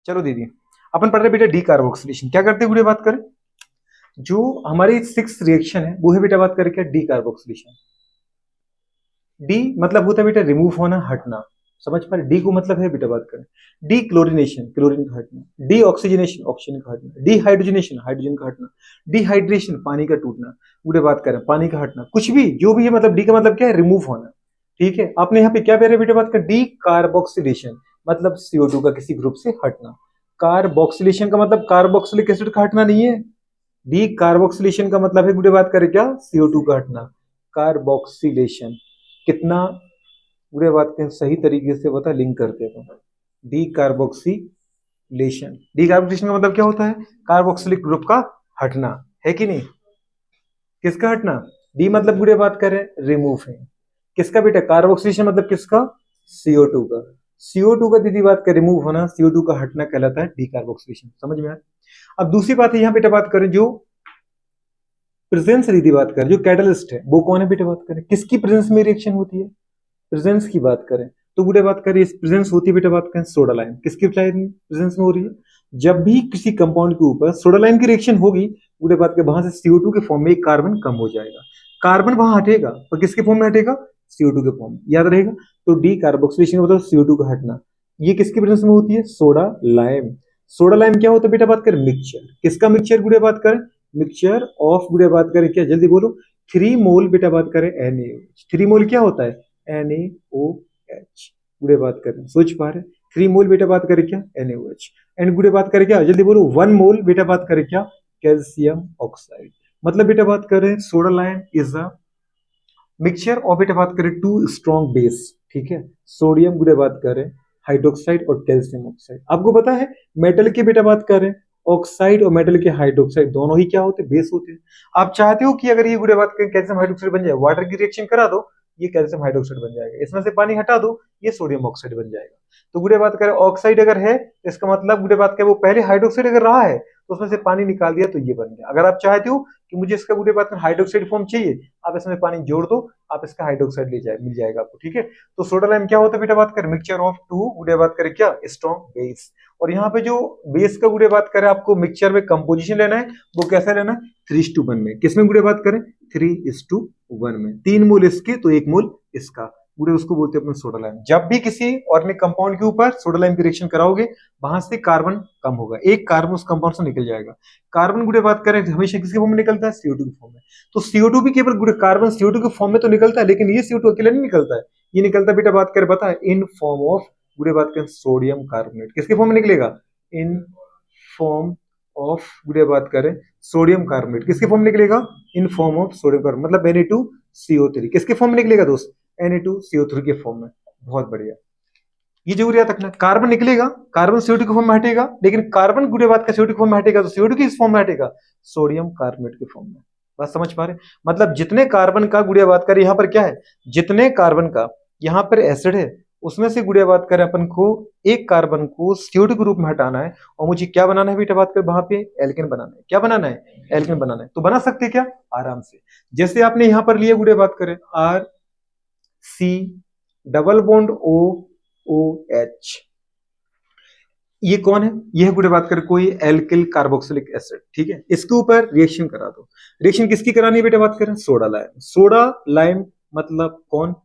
चलो दीदी, अपन पढ़ रहे बेटा डी कार्बोक्सिलेशन। क्या करते हैं बेटा, बात करें जो हमारी सिक्स रिएक्शन है वो है बेटा, बात करें क्या, डी कार्बोक्सिलेशन। डी मतलब होता है बेटा रिमूव होना, हटना। समझ पा रहे, डी को मतलब है बेटा, बात करें डी क्लोरिनेशन, क्लोरीन का हटना। डी ऑक्सीजनेशन, ऑक्सीजन का हटना। डी हाइड्रोजनेशन, हाइड्रोजन का हटना। डिहाइड्रेशन, पानी का टूटना। पूरे बात करें पानी का हटना, कुछ भी जो भी है, मतलब डी का मतलब क्या है, रिमूव होना। ठीक है, आपने यहाँ पे क्या कह रहे बेटा, बात कर डी कार्बोक्सिलेशन मतलब CO2 का किसी ग्रुप से हटना। कार्बोक्सिलेशन का मतलब कार्बोक्सिलिक एसिड का हटना नहीं है। डी कार्बोक्सिलेशन का मतलब है गुड़े, बात करें क्या, CO2 का हटना। कार्बोक्सिलेशन कितना गुड़े, बात करें सही तरीके से बता, लिंक करते हैं तो डी कार्बोक्सिलेशन। डी कार्बोक्सिलेशन का मतलब क्या होता है, कार्बोक्सिलिक ग्रुप का हटना, है कि नहीं। किसका हटना, डी मतलब गुड़े बात करें रिमूव है। किसका बेटा, कार्बोक्सिलेशन मतलब किसका, CO2 का। CO2 का दीदी बात करें रिमूव होना, CO2 का हटना कहलाता है डी कार्बोक्सिलेशन। समझ में आया। अब दूसरी बात है यहाँ बेटा, बात करें जो प्रेजेंस दीदी बात करें, जो कैटलिस्ट है वो कौन है बेटा, बात करें किसकी प्रेजेंस में रिएक्शन होती है। प्रेजेंस की बात करें तो बेटा बात करें, इस प्रेजेंस होती है बेटा, बात करें सोडा लाइम। किसकी प्रेजेंस में हो रही है, जब भी किसी कंपाउंड के ऊपर सोडा लाइम की रिएक्शन होगी, बेटा बात करें वहां से CO2 के फॉर्म में एक कार्बन कम हो जाएगा। कार्बन वहां हटेगा और किसके फॉर्म में हटेगा, CO2 के फॉर्म में, याद रहेगा। तो डी कार्बोक्सिलेशन मतलब CO2 का हटना। ये किसकी प्रेजेंस में होती है, सोडा लाइम। सोडा लाइम क्या होता है बेटा, बात करें मिक्सचर। किसका मिक्सचर गुड़े, बात करें मिक्सचर ऑफ गुड़े, बात करें क्या, जल्दी बोलो, 3 मोल बेटा, बात करें NaOH। 3 मोल क्या होता है, NaOH। गुड़े बात करें, सोच पा रहे, 3 मोल बेटा, बात करें क्या, NaOH। एंड गुड़े बात करें क्या, जल्दी बोलो, 1 मोल बेटा, बात करें क्या, कैल्शियम ऑक्साइड। मतलब बेटा बात करें soda lime is a mixture और बेटा बात करें 2 स्ट्रॉन्ग बेस। ठीक है, सोडियम गुड़े बात करें हाइड्रोक्साइड और कैल्शियम ऑक्साइड। आपको पता है मेटल की बेटा बात करें ऑक्साइड और मेटल के हाइड्रोक्साइड दोनों ही क्या होते हैं, बेस होते हैं। आप चाहते हो कि अगर ये गुड़े बात करें कैल्शियम हाइड्रोक्साइड बन जाए, वाटर की रिएक्शन करा दो, ये कैल्शियम हाइड्रोक्साइड बन जाएगा। इसमें से पानी हटा दो, ये सोडियम ऑक्साइड बन जाएगा। तो गुड़े बात करें ऑक्साइड अगर है, इसका मतलब गुड़े बात करें वो पहले हाइड्रोक्साइड अगर रहा है तो उसमें से पानी निकाल दिया तो ये बन गया। अगर आप चाहते हो कि मुझे इसका गुड़े बात करें हाइड्रोक्साइड फॉर्म चाहिए, आप इसमें पानी जोड़ दो, आप इसका हाइड्रोक्साइड ले जाए, मिल जाएगा आपको। ठीक है, तो सोडा लाइम क्या होता है बेटा, बात करें मिक्सचर ऑफ 2 गुड़े बात करें क्या, स्ट्रॉन्ग बेस। और यहाँ पे जो बेस का गुड़े बात करें, आपको मिक्सचर में कंपोजिशन लेना है, वो कैसा लेना है, 3:1 में। किसमें गुड़े बात करें, 3:1 में। 3 मोल इसके तो 1 मोल इसका, पूरे उसको बोलते हैं अपने सोडा लाइम। जब भी किसी ऑर्गेनिक कंपाउंड के ऊपर सोडा लाइम की रिएक्शन कराओगे, वहां से कार्बन कम होगा, एक कार्बन उस कंपाउंड से निकल जाएगा। कार्बन गुड़े बात करें हमेशा किसके फॉर्म में निकलता है, CO2 के फॉर्म में। तो CO2 भी केवल गुड़े कार्बन CO2 के फॉर्म में तो निकलता है, लेकिन ये CO2 अकेला नहीं निकलता है। ये निकलता है बेटा, बात करें बता, इन फॉर्म ऑफ गुड़े बात करें सोडियम कार्बोनेट। किसके फॉर्म में निकलेगा, इन फॉर्म ऑफ गुड़े बात करें सोडियम कार्बोनेट। किसके फॉर्म में निकलेगा, in form of sodium carbonate, मतलब Na2CO3। किसके फॉर्म में निकलेगा दोस्त, Na2CO3 के फॉर्म में। बहुत बढ़िया, ये जरूर याद रखना। कार्बन निकलेगा, कार्बन CO2 के फॉर्म में हटेगा, लेकिन कार्बन गुड़े बात का CO2 के फॉर्म में हटेगा तो CO2 किस फॉर्म में हटेगा, सोडियम कार्बोनेट के फॉर्म में। बात समझ पा रहे, मतलब जितने कार्बन का गुड़िया बात करें, यहाँ पर क्या है, जितने कार्बन का यहाँ पर एसिड है, उसमें से गुड़िया बात करें अपन को एक कार्बन को CO2 के रूप में हटाना है, और मुझे क्या बनाना है बेटा, बात करें वहां पे एल्केन बनाना है। क्या बनाना है, एल्केन बनाना है। तो बना सकते हैं क्या, आराम से। जैसे आपने यहाँ पर लिए गुड़िया बात करें RC डबल बॉन्ड OOH, ये कौन है, ये है गुड़े बात करें कोई एल्किल कार्बोक्सिलिक एसिड। ठीक है, इसके ऊपर रिएक्शन करा दो। रिएक्शन किसकी करानी है बेटा, बात करें सोडा लाइम। सोडा लाइम मतलब कौन,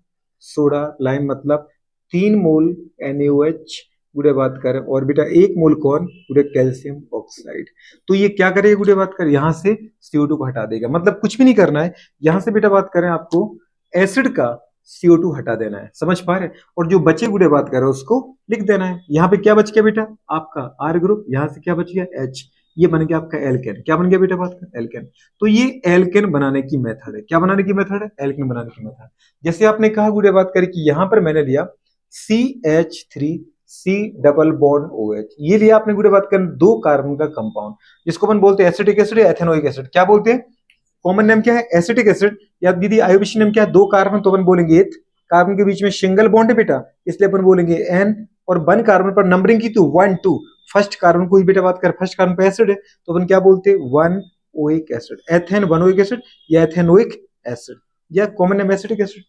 सोडा लाइम मतलब 3 मोल NaOH गुड़े बात करें, और बेटा 1 मोल कौन, गुड़े कैल्शियम ऑक्साइड। तो ये क्या करेगा गुड़े बात करें, यहां से CO2 को हटा देगा। मतलब कुछ भी नहीं करना है, यहां से बेटा बात करें आपको एसिड का CO2 हटा देना है। समझ पा रहे, और जो बचे गुड़े बात कर रहे हो उसको लिख देना है। यहाँ पे क्या बच गया बेटा, आपका R ग्रुप, यहाँ से क्या बच गया H, ये बन गया आपका एल्केन। क्या बन गया बेटा, बात कर एल्केन। तो ये एल्केन बनाने की मेथड है। क्या बनाने की मेथड है, एल्केन बनाने की मेथड। जैसे आपने कहा गुड़े बात करी कि यहाँ पर मैंने लिया CH3C डबल बॉन्ड OH, ये लिया आपने गुड़े बात कर 2 कार्बन का कंपाउंड, जिसको अपन बोलते हैं एसिटिक एसिड या एथेनोइक एसिड। क्या बोलते हैं, कॉमन नेम क्या है, एसिटिक एसिड, या दीदी आयोबिश नेम क्या है, 2 कार्बन तो अपन बोलेंगे एथ। कार्बन के बीच में सिंगल बॉन्ड है बेटा, इसलिए अपन बोलेंगे N। और 1 कार्बन पर नंबरिंग की तो 1 2, फर्स्ट कार्बन को ही बेटा बात कर, फर्स्ट कार्बन पे एसिड है तो अपन क्या बोलते हैं, 1 oic acid, ethane 1 oic acid या एथेनोइक एसिड, या कॉमन नेम एसिटिक एसिड।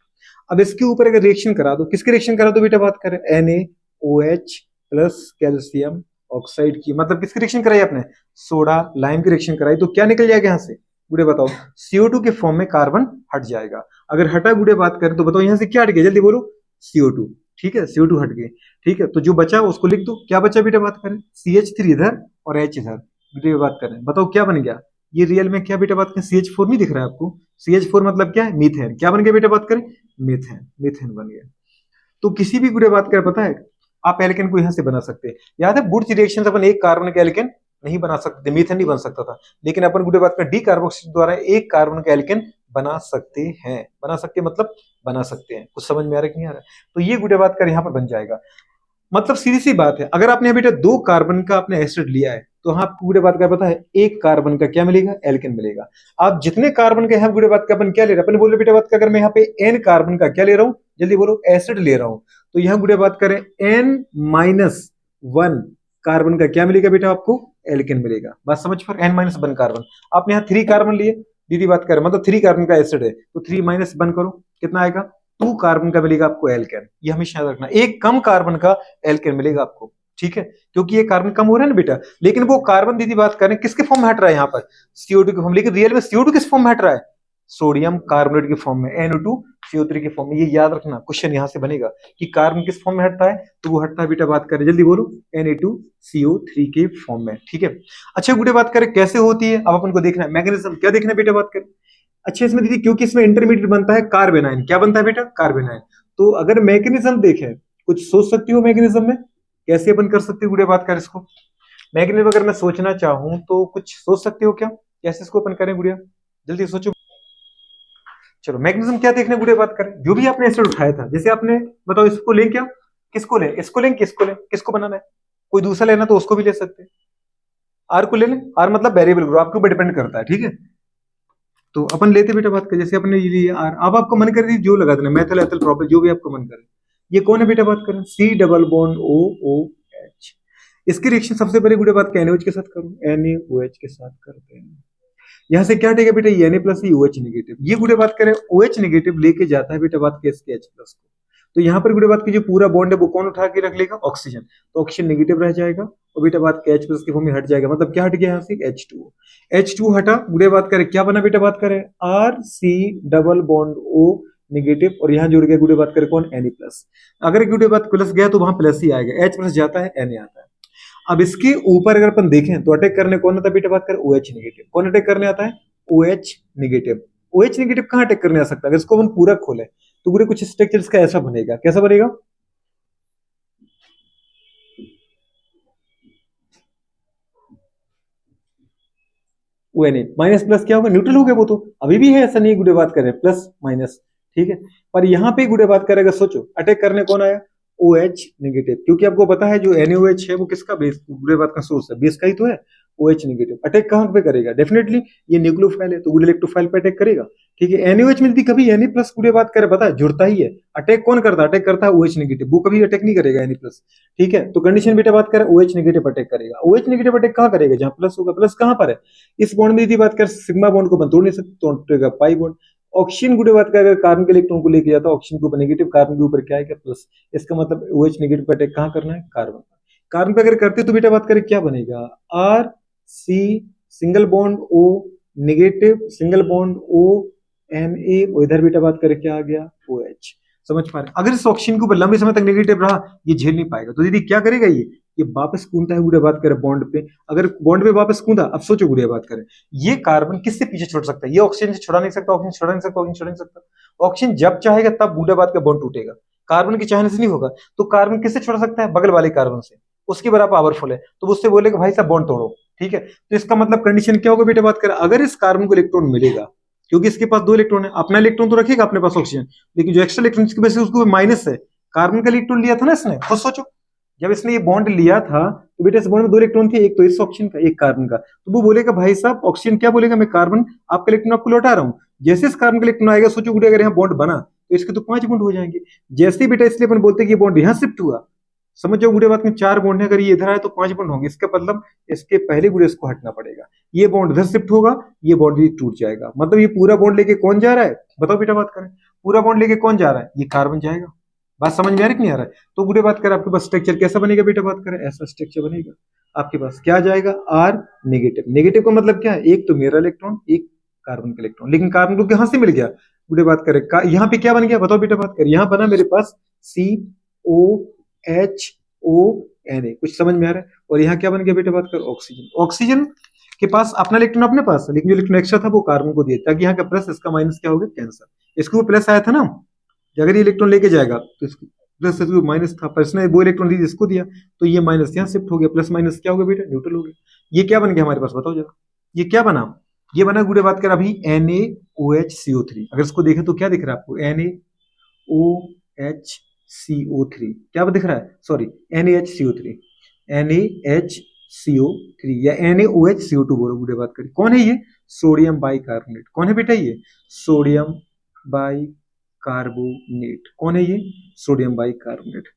अब इसके ऊपर अगर रिएक्शन करा दो, किसकी रिएक्शन करा दो बेटा, बात करें NaOH प्लस कैल्शियम ऑक्साइड की, मतलब किसकी रिएक्शन कराई आपने, सोडा लाइम की रिएक्शन कराई, तो क्या निकल जाएगा यहाँ से गुड़े बताओ, CO2 के फॉर्म में कार्बन हट जाएगा। अगर हटा गुड़े बात करें तो बताओ यहाँ से क्या हट गया, जल्दी बोलो, CO2। ठीक है, CO2 हट गई। ठीक है, तो जो बचा उसको लिख दो, क्या बचा बेटा बात करें, CH3 इधर और H इधर, बेटा बात करें बताओ क्या बन गया, ये रियल में क्या बेटा बात करें, CH4 नहीं दिख रहा है आपको, CH4 मतलब क्या है, मीथेन। क्या बन गया बेटा बात करें, मीथेन, मीथेन बन गया। तो किसी भी गुड़े बात करें पता है, आप एल्केन को यहां से बना सकते हैं। याद है बुर्ज रिएक्शन से अपन एक कार्बन का एल्केन नहीं बना सकते, मीथेन नहीं बन सकता था, लेकिन अपन गुड़े बात करें डी कार्बोक्सिल द्वारा एक कार्बन का एल्केन बना सकते हैं। बना सकते मतलब बना सकते हैं। कुछ समझ में आ रहा है कि नहीं आ रहा है? तो ये गुड़े बात कर यहाँ पर बन जाएगा। मतलब सीधी सी बात है, अगर आपने बेटा दो कार्बन का आपने एसिड लिया है तो हाँ आपको गुड़े बात का पता है एक कार्बन का क्या मिलेगा, एल्केन मिलेगा। आप जितने कार्बन के हैं गुड़े बात का अपन क्या ले रहे हैं, अपन बोले बेटा बात का अगर मैं यहाँ पे एन कार्बन का क्या ले रहा हूँ, जल्दी बोलो, एसिड ले रहा हूं, तो यहाँ गुड़े बात करें N-1 कार्बन का क्या मिलेगा बेटा आपको, एल्केन मिलेगा। बात समझ पर, N-1 कार्बन। आपने यहाँ 3 कार्बन लिए, दीदी बात करें मतलब 3 कार्बन का एसिड है तो 3 - 1 करो, कितना आएगा, 2 कार्बन का मिलेगा आपको एल्केन। ये हमेशा याद रखना, एक कम कार्बन का एल्केन मिलेगा आपको। ठीक है, क्योंकि ये कार्बन कम हो रहा है ना बेटा, लेकिन वो कार्बन दीदी बात करें किसके फॉर्म में हट रहा है यहाँ पर, CO2 के फॉर्म, लेकिन रियल में CO2 किस फॉर्म में हट रहा है, सोडियम कार्बोनेट के फॉर्म में, NO2CO3 के फॉर्म में। ये याद रखना, क्वेश्चन यहां से बनेगा कि कार्बन किस फॉर्म में हटता है, तो वो हटता है बेटा बात करें, जल्दी बोलो, Na2CO3 के फॉर्म में। ठीक है, अच्छा गुड़े बात करें कैसे होती है, अब अपन को देखना है मैकेनिज्म, क्या देखना है बेटा बात करें। अच्छा इसमें दीदी क्योंकि इसमें इंटरमीडिएट बनता है कार्बेनाइन, क्या बनता है बेटा, कार्बेनाइन। तो अगर मैकेनिज्म देखें, कुछ सोच सकती हो मैकेनिज्म में, कैसे अपन कर सकते हो गुड़े बात कर इसको, मैकेनिज्म अगर मैं सोचना चाहूं तो कुछ सोच सकते हो क्या, कैसे इसको अपन करें गुड़िया, जल्दी सोचो। चलो मैग्नेशियम क्या देखने गुड़े बात करें, जो भी आपने एसिड उठाया था, जैसे आपने बताओ इसको लें, क्या किसको लें, इसको लें, किसको लें, किसको बनाना है, कोई दूसरा लेना तो उसको भी ले सकते हैं, आर को ले लें, आर मतलब वेरिएबल ग्रुप, आपके ऊपर डिपेंड करता है। ठीक है, तो अपन लेते बेटा बात करें, जैसे अपने ये लिया आर, अब आपको मन कर जो लगा देना, मेथल एथल प्रोपेल जो भी आपको मन करे। ये कौन है बेटा बात करें, C डबल बॉन्ड OOH। इसकी रिएक्शन सबसे पहले गुड़े बात NaOH के साथ करूं, NaOH के साथ करते हैं। यहां से क्या हटेगा बेटा, Na प्लस OH नेगेटिव, ये गुड़े बात करें OH नेगेटिव लेके जाता है बेटा बात के इसके H प्लस को, तो यहाँ पर गुड़े बात की जो पूरा बॉन्ड है वो कौन उठा के रख लेगा, ऑक्सीजन, तो ऑक्सीजन नेगेटिव रह जाएगा और बेटा बात के H प्लस के फॉर्म में हट जाएगा। मतलब क्या हट गया यहाँ से, H2 हटा, गुड़े बात करें क्या बना बेटा बात करें, RC double bond O negative, और यहाँ जुड़ गया गुड़े बात करें कौन, Na प्लस। अगर गुड़े बात प्लस गया तो वहां प्लस ही आएगा, H प्लस जाता है Na आता है। अब इसके ऊपर अगर अपन देखें तो अटैक करने कौन आता है बेटा बात करें, OH नेगेटिव। कौन अटैक करने आता है, OH नेगेटिव। OH नेगेटिव कहां अटैक करने आ सकता है, अगर इसको अपन पूरा खोले तो पूरे कुछ स्ट्रक्चर इसका ऐसा बनेगा, कैसा बनेगा, ONA माइनस प्लस क्या होगा, न्यूट्रल हो गया वो तो, अभी भी है, ऐसा नहीं गुड़े बात करें प्लस माइनस। ठीक है, पर यहां पे गुड़े बात करेगा, सोचो अटैक करने कौन आया, OH नेगेटिव, क्योंकि आपको पता है जो NaOH है वो किसका बेस, गुड़े बात का सोर्स है, बेस का ही तो है, OH नेगेटिव। अटैक कहां पे करेगा, डेफिनेटली ये न्यूक्लियोफाइल है तो गुड इलेक्ट्रोफाइल पे अटैक करेगा। ठीक है, NaOH में यदि कभी Na प्लस गुड़े बात करे, पता है जुड़ता ही है, अटैक कौन करता है, अटैक करता है OH नेगेटिव, वो कभी अटैक नहीं करेगा Na प्लस। ठीक है, तो कंडीशन बेटा बात करें OH नेगेटिव अटैक करेगा, OH नेगेटिव अटैक कहां करेगा, जहां प्लस होगा, प्लस कहां पर है, इस बॉन्ड में यदि बात कर सिग्मा बॉन्ड को बन तोड़ नहीं सकते, तोड़ेगा पाई बॉन्ड। ऑक्सीजन गुड़े बात कर कार्बन के इलेक्ट्रॉन को लेके जाता है ऑक्सीजन के ऊपर नेगेटिव, कार्बन के ऊपर क्या है क्या प्लस, इसका मतलब OH नेगेटिव अटैक कहां करना है, कार्बन। कार्बन पे अगर करते तो बेटा बात करें क्या बनेगा, RC single bond O negative single bond O Na, और इधर बेटा बात करें क्या आ गया, OH। समझ पा रहे, अगर इस ऑक्सीजन के ऊपर लंबे समय तक नेगेटिव रहा, ये झेल नहीं पाएगा, तो दीदी क्या करेगा, ये वापस कूदता है गुड़े बात करें बॉन्ड पे। अगर बॉन्ड पे वापस कूदा, अब सोचो गुड़े बात करें, ये कार्बन किससे पीछे छोड़ सकता है, ये ऑक्सीजन से छुड़ा नहीं सकता, ऑक्सीजन छुड़ा नहीं सकता, ऑक्सीजन छुड़ा नहीं सकता। ऑक्सीजन जब चाहेगा तब गुड़े बात का बॉन्ड टूटेगा, कार्बन के चाहने से नहीं होगा। तो कार्बन किससे छोड़ सकता है, बगल वाले कार्बन से, उसकी बराबर पावरफुल है, तो उससे बोलेगा भाई साहब बॉन्ड तोड़ो। ठीक है, तो इसका मतलब कंडीशन क्या होगा बेटा बात करें, अगर इस कार्बन को इलेक्ट्रॉन मिलेगा, क्योंकि इसके पास 2 इलेक्ट्रॉन है, अपना इलेक्ट्रॉन तो रखेगा अपने पास ऑक्सीजन, लेकिन जो एक्स्ट्रा इलेक्ट्रॉन इसकी वजह से उसको माइनस है, कार्बन का इलेक्ट्रॉन लिया था ना इसने, तो सोचो जब इसने ये बॉन्ड लिया था तो बेटा इस बॉन्ड में 2 इलेक्ट्रॉन थे, एक तो इस ऑक्सीजन का एक कार्बन का, तो वो बोलेगा भाई साहब ऑक्सीजन क्या बोलेगा, मैं कार्बन आपका इलेक्ट्रॉन आपको लौटा रहा हूं। जैसे इस कार्बन का इलेक्ट्रॉन आएगा, सोचो गुड़े अगर यहाँ बॉन्ड बना तो इसके तो 5 बॉन्ड हो जाएंगे। जैसे ही बेटा इसलिए अपन बोलते हैं कि ये बॉन्ड यहाँ शिफ्ट हुआ, समझ जाओ गुड़े बात में 4 बॉन्ड है, अगर ये इधर आए तो 5 बॉन्ड होंगे, इसका मतलब इसके पहले गुड़े इसको हटना पड़ेगा, ये बॉन्ड इधर शिफ्ट होगा, ये बॉन्ड भी टूट जाएगा। मतलब ये पूरा बॉन्ड लेके कौन जा रहा है, बताओ बेटा बात करें, पूरा बॉन्ड लेके कौन जा रहा है, ये कार्बन जाएगा। बात समझ में आ रही है कि नहीं आ रहा है? तो बुरे बात करें आपके पास स्ट्रक्चर कैसा बनेगा बेटा, बात करें ऐसा स्ट्रक्चर बनेगा आपके पास। क्या आ जाएगा, आर नेगेटिव। नेगेटिव का मतलब क्या है, एक तो मेरा इलेक्ट्रॉन, एक कार्बन का इलेक्ट्रॉन, लेकिन कार्बन को कहां से मिल गया, बुरे बात करें यहाँ पे क्या बन गया बताओ बेटा, बात करें यहाँ बना मेरे पास सी O H O N A, कुछ समझ में आ रहा है? और यहाँ क्या बन गया बेटा, बात कर ऑक्सीजन। ऑक्सीजन के पास अपना इलेक्ट्रॉन अपने पास है, लेकिन जो इलेक्ट्रॉन एक्स्ट्रा था वो कार्बन को दिया, ताकि यहाँ का प्लस इसका माइनस क्या हो गया, कैंसर। इसको प्लस आया था ना, अगर ये इलेक्ट्रॉन लेके जाएगा तो इसको प्लस से माइनस था, पर इसने वो इलेक्ट्रॉन दी इसको दिया, तो ये माइनस यहाँ शिफ्ट हो गया, प्लस माइनस क्या हो गया बेटा, न्यूट्रल हो गया। ये क्या बन गया हमारे पास बताओ जरा, ये क्या बना, ये बना गुड़े बात कर अभी NaOH अगर इसको देखें तो क्या दिख रहा है आपको, NaOH क्या दिख रहा है, सॉरी NaHCO3 NaHCO3 या NaOH बोलो गुड़े बात करें, कौन है ये, सोडियम बाइकार्बोनेट। कौन है बेटा ये, सोडियम बाइकार्बोनेट। कौन है ये, सोडियम बाइकार्बोनेट।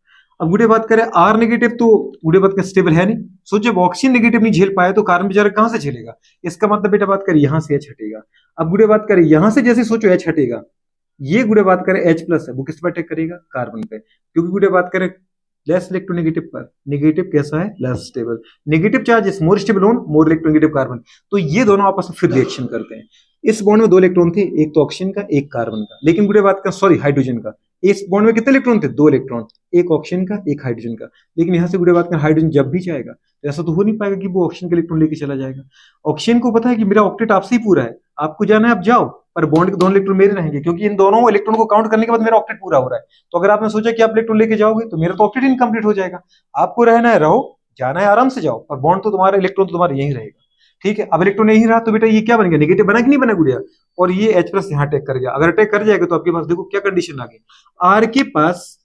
अब गुड़े बात करें आर नेगेटिव, तो गुड़े बात का स्टेबल है नहीं। सोचो जब ऑक्सीजन नेगेटिव नहीं झेल पाया तो कार्बन बेचारा कहां से झेलेगा, इसका मतलब बेटा बात करें यहां से एच हटेगा। अब गुड़े बात करें यहां से जैसे सोचो एच हटेगा, ये गुड़े बात करें H प्लस है वो किस पर अटैक करेगा, कार्बन पे, क्योंकि गुड़े बात करें लेस इलेक्ट्रोनेगेटिव पर, नेगेटिव कैसा है, less stable. Negative charge is more stable on more electronegative carbon, तो ये दोनों आपस में फिर रिएक्शन करते हैं। इस बॉन्ड में दो इलेक्ट्रॉन थे, एक तो ऑक्सीजन का एक कार्बन का, लेकिन गुड़े बात का सॉरी हाइड्रोजन का। इस बॉन्ड में कितने इलेक्ट्रॉन थे, दो इलेक्ट्रॉन, एक ऑक्सीजन का एक हाइड्रोजन का। लेकिन यहां से गुड़े बात का हाइड्रोजन जब भी जाएगा तो ऐसा तो हो नहीं पाएगा कि वो ऑक्सीजन का इलेक्ट्रॉन लेके चला जाएगा। ऑक्सीजन को पता है कि मेरा ऑक्टेट आपसे ही पूरा है, आपको जाना है आप जाओ, पर बॉन्ड के दोनों इलेक्ट्रॉन मेरे रहेंगे, क्योंकि इन दोनों इलेक्ट्रॉन को काउंट करने के बाद मेरा ऑक्टेट पूरा हो रहा है। तो अगर आपने सोचा कि आप इलेक्ट्रॉन लेके जाओगे तो मेरा तो ऑक्टेट इनकम्प्लीट हो जाएगा। आपको रहना है रहो, जाना है आराम से जाओ, पर बॉन्ड तो तुम्हारा, इलेक्ट्रॉन तो तुम्हारा यही रहेगा। ठीक है, अब इलेक्ट्रॉन यही रहा तो बेटा ये क्या बन गया, नेगेटिव बना कि नहीं बना गुड़िया, और ये H प्लस यहाँ अटैक कर गया। अगर अटैक कर जाएगा तो आपके पास देखो क्या कंडीशन आ गई, आर के पास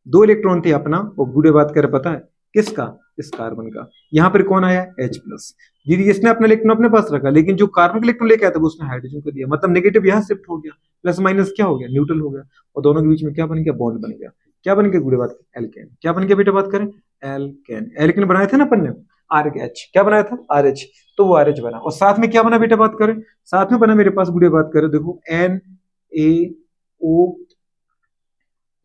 दो इलेक्ट्रॉन थे अपना, और गुड़े बात कर पता है किसका, इस कार्बन का। यहाँ पर कौन आया, H प्लस। दीदी इसने अपना इलेक्ट्रॉन अपने पास रखा, लेकिन जो कार्बन का इलेक्ट्रॉन लेके आया था वो उसने हाइड्रोजन को दिया, मतलब नेगेटिव यहाँ शिफ्ट हो गया, प्लस माइनस क्या हो गया, न्यूट्रल हो गया, और दोनों के बीच में क्या बन गया, बॉन्ड बन गया। क्या बन गया गुड़े बात, एल्केन। क्या बन गया बेटा बात करें, एल्केन। एल्केन बनाए थे ना अपन ने, RH क्या बनाया था, RH, तो वो RH बना, और साथ में क्या बना बेटा बात करें, साथ में बना मेरे पास गुड़े बात करें देखो NaO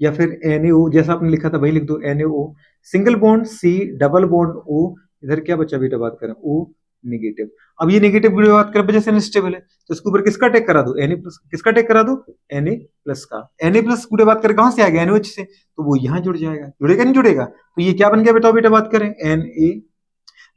या फिर NaO, जैसा आपने लिखा था वही लिख दो, NaO single bond C double bond O, इधर क्या बचा बेटा बात करें, O नेगेटिव। अब ये नेगेटिव की बात करें वजह से अनस्टेबल है, तो इसके ऊपर किसका अटैक करा दो, Na प्लस, किसका अटैक करा दो, Na प्लस का। Na प्लस की बात करें कहां से आ गया, NaOH से, तो वो यहां जुड़ जाएगा, जुड़ेगा नहीं जुड़ेगा, तो ये क्या बन गया बेटा, बेटा बात करें Na,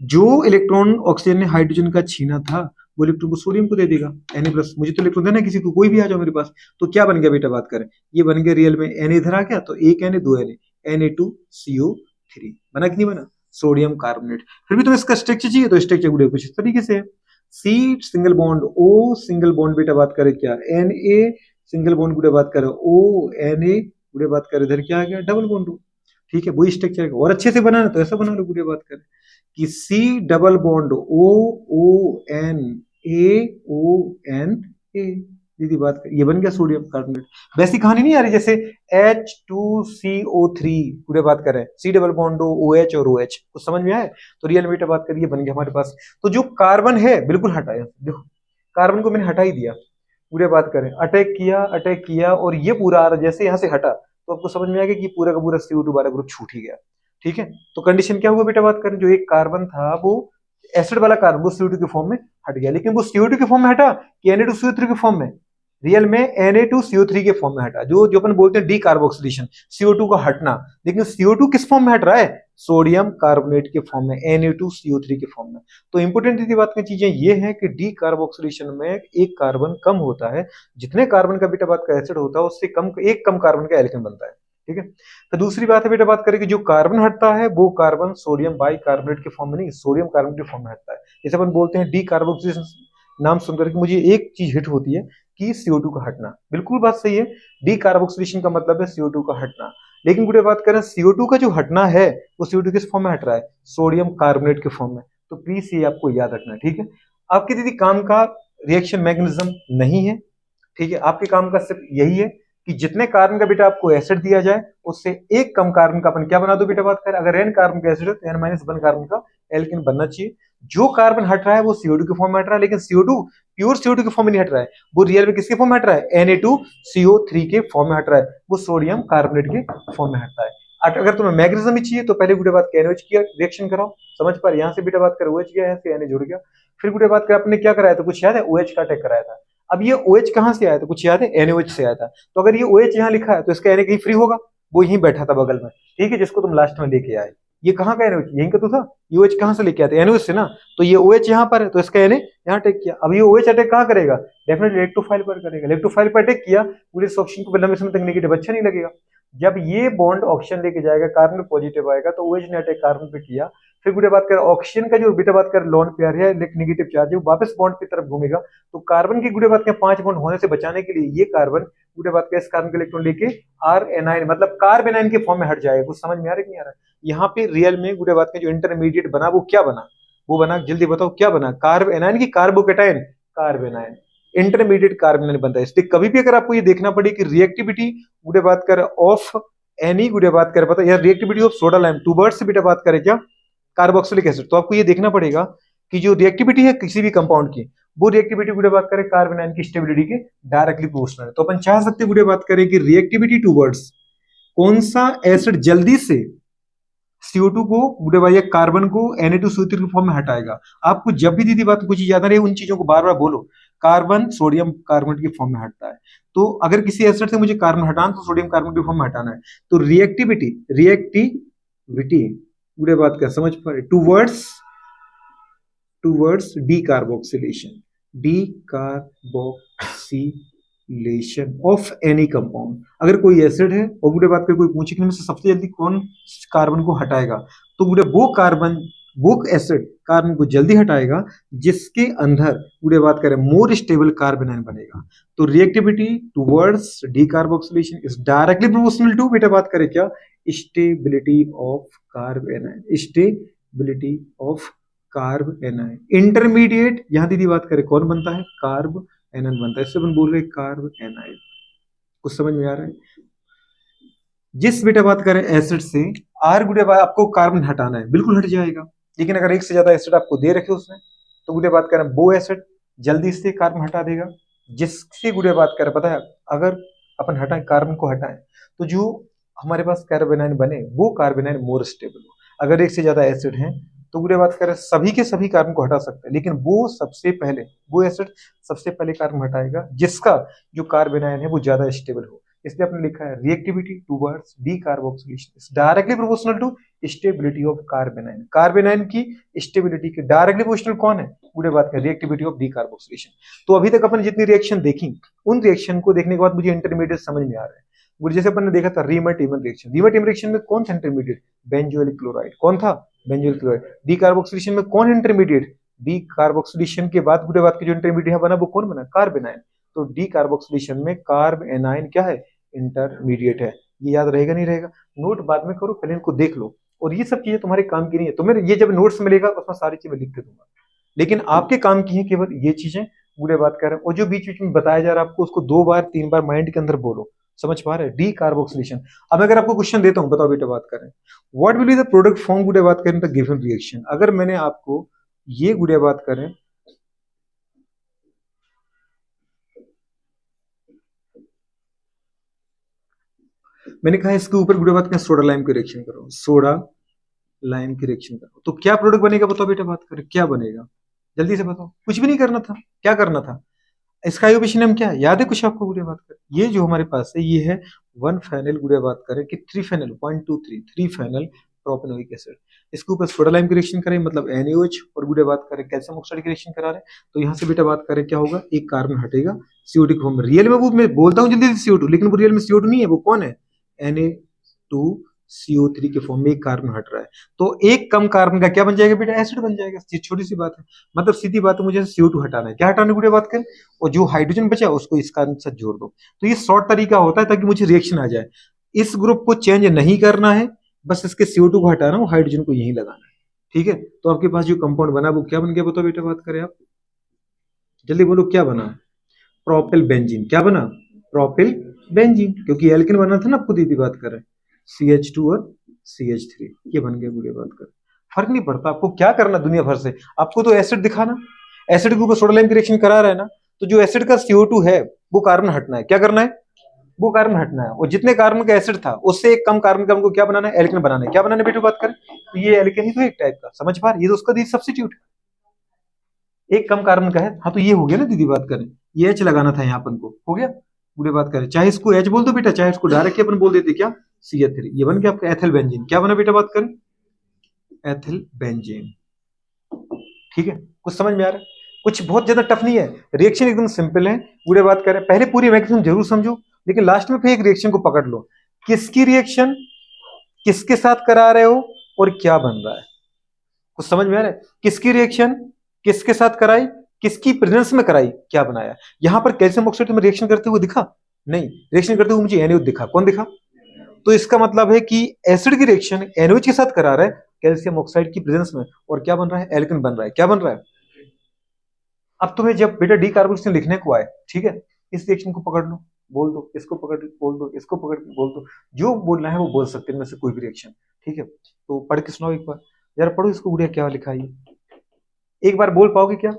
जो इलेक्ट्रॉन ऑक्सीजन ने हाइड्रोजन का छीना था वो इलेक्ट्रॉन को सोडियम को दे देगा, Na प्लस। मुझे तो इलेक्ट्रॉन देना है किसी को, कोई भी आ जाओ मेरे पास, तो क्या बन गया बेटा बात करें, ये बन गया रियल में Na इधर आ गया, तो एक Na दो Na2CO3 बना कि नहीं बना, सोडियम कार्बोनेट। फिर भी तुम्हें इसका स्ट्रक्चर चाहिए तो स्ट्रक्चर कुछ इस तरीके से है, C single bond O single bond बेटा बात करें क्या, Na सिंगल बॉन्ड गुड़े बात करें O Na गुड़े बात करें, इधर क्या आ गया, डबल बॉन्ड O। ठीक है, वही स्ट्रक्चर है, और अच्छे से बनाना तो ऐसा बना लो गुड़े बात करें कि C डबल बॉन्ड OONA दीदी बात कर, ये बन गया सोडियम कार्बोनेट। वैसी कहानी नहीं आ रही जैसे H2CO3 पूरे बात करें, C डबल बॉन्ड OH और OH, कुछ समझ में आए, तो रियल मीटर बात करिए बन गया हमारे पास। तो जो कार्बन है बिल्कुल हटाया, देखो कार्बन को मैंने हटा ही दिया, पूरे बात करें अटैक किया और ये पूरा आ रहा, जैसे यहाँ से हटा तो आपको समझ में आ गया कि पूरा का पूरा CO2 वाला ग्रुप छूट ही गया। ठीक है, तो कंडीशन क्या हुआ बेटा बात करें, जो एक कार्बन था वो एसिड वाला कार्बन वो CO2 के फॉर्म में हट गया, लेकिन वो CO2 के फॉर्म में हटा कि Na2CO3 के फॉर्म में, रियल में Na2CO3 के फॉर्म में हटा, जो जो अपन बोलते हैं डी कार्बोक्सिलेशन, CO2 का हटना। लेकिन CO2 किस फॉर्म में हट रहा है, सोडियम कार्बोनेट के फॉर्म में, Na2CO3 के फॉर्म में। तो इंपोर्टेंट बात की चीजें ये है कि डी कार्बोक्सिलेशन में एक कार्बन कम होता है, जितने कार्बन का बेटा बात का एसिड होता है उससे कम, एक कम कार्बन का एल्केन बनता है। ठीक है, तो दूसरी बात है बेटा बात करें कि जो कार्बन हटता है वो कार्बन सोडियम बाइकार्बोनेट के फॉर्म में नहीं, सोडियम कार्बोनेट के फॉर्म में हटता है। जैसे अपन बोलते हैं डी कार्बोक्सिलेशन, नाम सुनकर के मुझे एक चीज हिट होती है कि CO2 का हटना, बिल्कुल बात सही है, डी कार्बोक्सिलेशन का मतलब है CO2 का हटना। लेकिन गुड़े बात करें CO2 का जो हटना है वो CO2 किस फॉर्म में हट रहा है, सोडियम कार्बोनेट के फॉर्म में। तो प्लीज ये आपको याद रखना है। ठीक है, आपके दीदी काम का रिएक्शन मैकेनिज्म नहीं है, ठीक है, आपके काम का सिर्फ यही है कि जितने कार्बन का बेटा आपको एसिड दिया जाए उससे एक कम कार्बन का अपन क्या बना दो बेटा बात करें, अगर n कार्बन का एसिड है तो n-1 कार्बन का एल्केन बनना चाहिए। जो कार्बन हट रहा है वो CO2 के फॉर्म में हट रहा है, लेकिन CO2 प्योर CO2 के फॉर्म में नहीं हट रहा है, वो रियल में किसके फॉर्म में हट रहा है, Na2CO3 के फॉर्म में हट रहा है, वो सोडियम कार्बोनेट के फॉर्म में हटता है। अगर तुम्हें मैग्नीशियम ही चाहिए तो पहले गुड़े बात के NaOH की रिएक्शन कराओ, समझ पर यहाँ से बेटा बात कर OH गया, यहाँ से Na जुड़ गया, फिर गुड़े बात कर आपने क्या कराया था, कुछ याद है, OH का अटैक कराया था। अब ये OH कहाँ से आया था, कुछ याद है, NaOH से आया था। तो अगर ये OH यहाँ लिखा है तो इसका Na कहीं फ्री होगा, वो यहीं बैठा था बगल में, ठीक है, जिसको तुम लास्ट में लेके आए। ये कहाँ का NaOH, यहीं का तो था, ये OH कहाँ से लेके आते, NaOH से ना, तो ये OH यहाँ पर है तो इसका Na यहाँ अटैक किया। अब ये OH अटैक कहाँ करेगा, डेफिनेटली इलेक्ट्रोफाइल पर करेगा, इलेक्ट्रोफाइल पर अटैक किया, पूरे ऑक्सीजन को लंबे समय तक नेगेटिव अच्छा नहीं लगेगा। जब ये बॉन्ड ऑक्सीजन लेके जाएगा, कार्बन पॉजिटिव आएगा, तो OH ने अटैक कार्बन पे किया, फिर गुड़े बात कर ऑक्सीजन का जो बेटा बात कर लोन पेयर है नेगेटिव चार्ज है, वो वापस बॉन्ड की तरफ घूमेगा, तो कार्बन की गुड़े बात कर 5 बॉन्ड होने से बचाने के लिए ये कार्बन गुड़े बात कर इस कार्बन के इलेक्ट्रॉन लेके R मतलब कार्बेनाइन के फॉर्म में हट जाएगा। कुछ समझ में आ रहा है कि नहीं आ रहा है? यहाँ पे रियल में गुड़े बात का जो इंटरमीडिएट बना वो क्या बना, वो बना, जल्दी बताओ क्या बना, कार्बेनाइन की कार्बोकेटाइन, कार्बेनाइन, इंटरमीडिएट कार्बेनाइन बनता है। इसलिए कभी भी अगर आपको ये देखना पड़े कि रिएक्टिविटी गुड़े बात कर ऑफ एनी गुड़े बात कर पता या reactivity of soda lime towards से बेटा बात करें क्या, कार्बोक्सिलिक एसिड, तो आपको ये देखना पड़ेगा कि जो रिएक्टिविटी है किसी भी कंपाउंड की, वो रिएक्टिविटी गुड़े बात करें कार्बेनाइन की स्टेबिलिटी के डायरेक्टली प्रोपोर्शनल है। तो अपन चाह सकते गुड़े बात करें कि रिएक्टिविटी टूवर्ड्स कौन सा एसिड जल्दी से CO2 को गुड़े बात या कार्बन को Na2CO3 के फॉर्म में हटाएगा। आपको जब भी दीदी बात कुछ याद आ रही है उन चीजों को बार बार बोलो। कार्बन सोडियम कार्बोनेट के फॉर्म में हटता है, तो अगर किसी एसिड से मुझे कार्बन हटाना तो सोडियम कार्बोनेट के फॉर्म में हटाना है, तो रिएक्टिविटी पूरे बात कर समझ पा रहे, towards decarboxylation of any compound. अगर कोई एसिड है और बुढ़े बात कर कोई पूछे कि सबसे जल्दी कौन कार्बन को हटाएगा, तो बुढ़े वो एसिड कार्बन को जल्दी हटाएगा जिसके अंदर बुढ़े बात करें मोर स्टेबल कार्बेनाइन बनेगा। तो reactivity towards decarboxylation is directly proportional to बेटा बात करें क्या, stability of carbanion, stability of carbanion. Intermediate यहां दीदी बात करें कौन बनता है, कार्बेनाइन बनता है, इससे अपन बोल रहे कार्बेनाइन। कुछ समझ में आ रहा है? जिस बेटा बात करें एसिड से आर गुड़े बात आपको कार्बन हटाना है, बिल्कुल हट जाएगा, लेकिन अगर एक से ज्यादा एसिड आपको दे रखे उसने तो गुड़े बात करें वो एसिड जल्दी से कार्बन हटा देगा। जिससे गुड़े बात करें पता है, अगर अपन हटाएं कार्बन को हटाएं तो जो हमारे पास कार्बेनाइन बने वो कार्बेनाइन मोर स्टेबल हो। अगर एक से ज्यादा एसिड है तो गुड़े बात करें सभी के सभी कार्बन को हटा सकते हैं, लेकिन वो एसिड सबसे पहले कार्बन हटाएगा जिसका जो कार्बेनाइन है वो ज्यादा स्टेबल हो। इसलिए आपने लिखा है reactivity towards decarboxylation is directly proportional to stability of carbanion. Carbanion की स्टेबिलिटी के डायरेक्टली प्रोपोर्शनल कौन है, पूरे बात का रिएक्टिविटी ऑफ डीकार्बोक्सिलेशन। तो अभी तक अपन जितनी रिएक्शन देखी उन रिएक्शन को देखने के बाद मुझे इंटरमीडिएट समझ में आ रहा है। जैसे अपन ने देखा था रीमर-टीमर रिएक्शन में कौन था इंटरमीडिएट, बेंजोइल क्लोराइड। कौन था, बेंजोइल क्लोराइड। डीकार्बोक्सिलेशन में कौन इंटरमीडिएट, डीकार्बोक्सिलेशन के बाद पूरे बात के जो इंटरमीडिएट बना वो कौन बना, कार्बेनाइन। तो डीकार्बोक्सिलेशन में कार्बेनाइन क्या है, इंटरमीडिएट है। ये याद रहेगा नहीं रहेगा, नोट बाद में करो, पहले इनको देख लो। और ये सब चीजें तुम्हारे काम की नहीं है, तुम्हें ये जब नोट्स मिलेगा उसमें सारी चीजें लिख के दूंगा, लेकिन आपके काम की है केवल ये चीजें बुरे बात कर रहे हैं। और जो बीच बीच में बताया जा रहा है आपको उसको 2 बार 3 बार माइंड के अंदर बोलो, समझ पा रहे हैं। डीकार्बोक्सिलेशन। अब अगर आपको क्वेश्चन देता हूं, बताओ बेटा बात करें, what will be the product form गुड़े बात करें द गिवन रिएक्शन। अगर मैंने आपको ये गुड़े बात करें मैंने कहा इसके ऊपर गुड़े बात करें सोडा लाइम की रिएक्शन करो, सोडा लाइम की रिएक्शन करो, तो क्या प्रोडक्ट बनेगा बताओ बेटा बात करें, क्या बनेगा जल्दी से बताओ। कुछ भी नहीं करना था, क्या करना था, इसका आयोपेशन नाम क्या है, याद है कुछ आपको गुड़े बात करें। ये जो हमारे पास है ये है 1 फेनल गुड़े बात करें कि 3 फेनल 1 2 3 फेनल प्रोपेनोइक एसिड। इसके ऊपर सोडा लाइम की रिएक्शन करें मतलब NaOH, और गुड़े बात करें कैल्शियम ऑक्साइड की रिएक्शन करा रहे हैं, तो यहाँ से बेटा बात करें क्या होगा, एक कार्बन हटेगा CO2 के फॉर्म में। रियल में वो मैं बोलता हूँ जल्दी से CO2, लेकिन वो रियल में CO2 नहीं है, वो कौन है, Na2CO3 के फॉर्म में एक कार्बन हट रहा है। तो एक कम कार्बन का क्या बन जाएगा बेटा, एसिड बन जाएगा। ये छोटी सी बात है, मतलब सीधी बात है, मुझे CO2 हटाना है। क्या हटाने की बात करें, और जो हाइड्रोजन बचा उसको इस कार्बन के साथ जोड़ दो। तो ये शॉर्ट तरीका होता है ताकि मुझे रिएक्शन आ जाए। इस ग्रुप को चेंज नहीं करना है, बस इसके CO2 को हटाना है, हाइड्रोजन को यहीं लगाना है, ठीक है। तो आपके पास जो कंपाउंड बना वो क्या बन गया बताओ बेटा बात करें आप, जल्दी बोलो क्या बना, प्रोपिल बेंजीन। क्या बना, प्रोपिल बेंजीन, क्योंकि एल्केन बना था ना, आपको दीदी बात करें CH2 और CH3, ये बन गया बुरे बात कर। फर्क नहीं पड़ता आपको क्या करना दुनिया भर से, आपको तो एसिड दिखाना, एसिड के ऊपर सोडा लाइम की रिएक्शन करा रहा है ना, तो जो एसिड का CO2 है वो कार्बन हटना है। क्या करना है? वो कार्बन हटना है। और जितने कार्बन का एसिड था उससे एक कम कार्बन का हमको क्या बनाना है? एल्केन बनाना है। क्या बनाना है बेटा बात करें तो ये एल्केन ही तो एक टाइप का, समझ पा रहे? ये तो उसका दी सब्स्टिट्यूट एक कम कार्बन का है। हाँ तो ये हो गया ना दीदी बात करें, ये एच लगाना था यहाँ अपन को, हो गया पूरी बात करें। चाहे इसको एच बोल दो बेटा, चाहे इसको डायरेक्ट अपन बोल देते क्या CH3, ये बन गया आपका एथिल बेंजीन। क्या बना बेटा बात करें? Ethyl benzene. ठीक है, कुछ समझ में आ रहा है? कुछ बहुत ज्यादा टफ नहीं है, रिएक्शन एकदम सिंपल है। पूरे बात करें पहले पूरी मैक्सिमम जरूर समझो, लेकिन लास्ट में फिर एक रिएक्शन को पकड़ लो, किसकी रिएक्शन, किसके साथ करा रहे हो और क्या बन रहा है। कुछ समझ में आ रहा है? किसकी रिएक्शन, किसके साथ कराई, किसकी प्रेजेंस में कराई, क्या बनाया। यहां पर कैल्शियम ऑक्साइड में रिएक्शन करते हुए दिखा नहीं, रिएक्शन करते हुए मुझे NaOH दिखा। कौन दिखा? तो इसका मतलब है कि एसिड की रिएक्शन NaOH के साथ करा रहा है कैल्शियम ऑक्साइड की प्रेजेंस में, और क्या बन रहा है? एल्केन बन रहा है। क्या बन रहा है? अब तुम्हें जब बेटा डी कार्बोक्सिल लिखने को आए, ठीक है, इस रिएक्शन को पकड़ लो, बोल दो, इसको पकड़ बोल दो, इसको पकड़ बोल दो, जो बोलना है वो बोल सकते हैं इनमें से कोई भी रिएक्शन। ठीक है, तो पढ़ के सुनाओ एक बार जरा, पढ़ो इसको गुड़िया क्या लिखा है, एक बार बोल पाओगे क्या?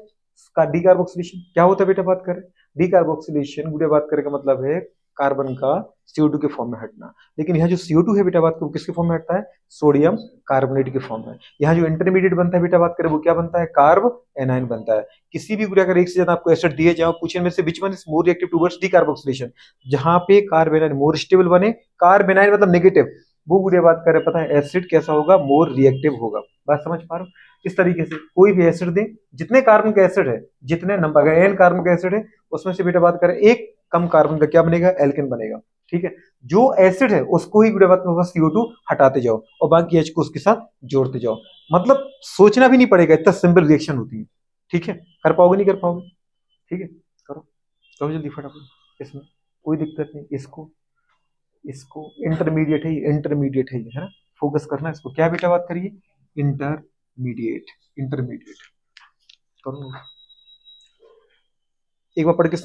डी कार्बोक्सिलेशन क्या होता है बेटा बात करें? डी कार्बोक्सिलेशन गुड़िया बात करें का मतलब है कार्बन का CO2 के फॉर्म में हटना। लेकिन यहाँ जो CO2 है बेटा बात करें वो किसके फॉर्म में हटता है? सोडियम कार्बोनेट के फॉर्म में। यहाँ जो इंटरमीडिएट बनता है बेटा बात करें वो क्या बनता है? कार्ब एनाइन बनता है। किसी भी गुड़िया अगर एक से ज्यादा आपको एसिड दिए जाओ, पूछे में से which one is more reactive towards D carboxylation, जहां पे कार्ब एनाइन मोर स्टेबल बने, कार्ब एनाइन मतलब नेगेटिव, वो गुड़िया बात करें पता है एसिड कैसा होगा? मोर रिएक्टिव होगा। बात समझ पा रहे हो? इस तरीके से कोई भी एसिड दें, जितने कार्बन का एसिड है, जितने नंबर अगर n कार्बन का एसिड है उसमें से बेटा बात करें एक कम कार्बन का क्या बनेगा? एल्केन बनेगा। ठीक है, जो एसिड है उसको ही बेटा बात में CO2 हटाते जाओ और बाकी H को उसके साथ जोड़ते जाओ। मतलब सोचना भी नहीं पड़ेगा, इतना सिंपल रिएक्शन होती है। ठीक है, कर पाओगे नहीं कर पाओगे? ठीक है, करो करो जल्दी फटाफट, इसमें कोई दिक्कत नहीं। इसको इसको इंटरमीडिएट है, इंटरमीडिएट है ना, फोकस करना इसको। क्या बेटा बात करिए? इंटरमीडिएट, इंटरमीडिएट करो एक बार पढ़ के